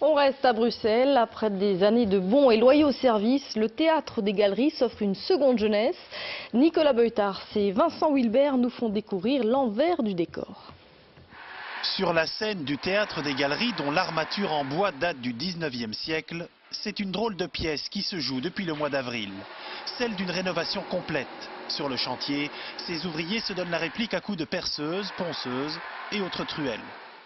On reste à Bruxelles. Après des années de bons et loyaux services, le Théâtre des Galeries s'offre une seconde jeunesse. Nicolas Beutard et Vincent Wilbert nous font découvrir l'envers du décor. Sur la scène du Théâtre des Galeries, dont l'armature en bois date du 19e siècle, c'est une drôle de pièce qui se joue depuis le mois d'avril. Celle d'une rénovation complète. Sur le chantier, ces ouvriers se donnent la réplique à coups de perceuses, ponceuses et autres truelles.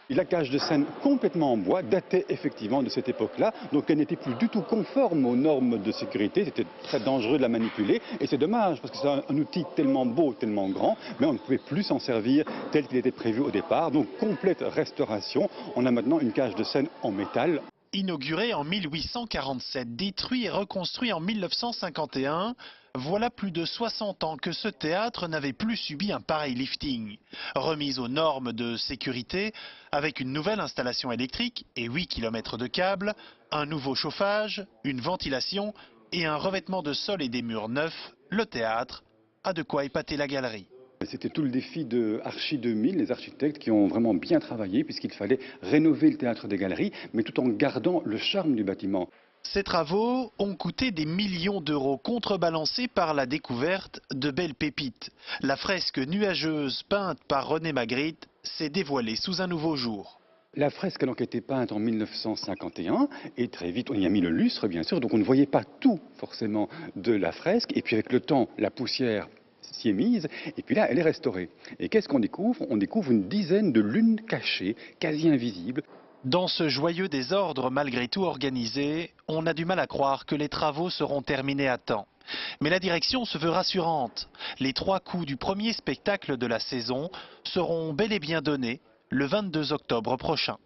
La cage de scène complètement en bois datait effectivement de cette époque-là, donc elle n'était plus du tout conforme aux normes de sécurité, c'était très dangereux de la manipuler, et c'est dommage parce que c'est un outil tellement beau, tellement grand, mais on ne pouvait plus s'en servir tel qu'il était prévu au départ, donc complète restauration. On a maintenant une cage de scène en métal. Inauguré en 1847, détruit et reconstruit en 1951, voilà plus de 60 ans que ce théâtre n'avait plus subi un pareil lifting. Remise aux normes de sécurité, avec une nouvelle installation électrique et 8 km de câbles, un nouveau chauffage, une ventilation et un revêtement de sol et des murs neufs, le théâtre a de quoi épater la galerie. C'était tout le défi de Archi 2000, les architectes qui ont vraiment bien travaillé puisqu'il fallait rénover le Théâtre des Galeries, mais tout en gardant le charme du bâtiment. Ces travaux ont coûté des millions d'euros, contrebalancés par la découverte de belles pépites. La fresque nuageuse peinte par René Magritte s'est dévoilée sous un nouveau jour. La fresque a donc été peinte en 1951 et très vite on y a mis le lustre bien sûr, donc on ne voyait pas tout forcément de la fresque et puis avec le temps la poussière s'y est mise et puis là elle est restaurée. Et qu'est-ce qu'on découvre? On découvre une dizaine de lunes cachées, quasi invisibles. Dans ce joyeux désordre malgré tout organisé, on a du mal à croire que les travaux seront terminés à temps. Mais la direction se veut rassurante. Les 3 coups du premier spectacle de la saison seront bel et bien donnés le 22 octobre prochain.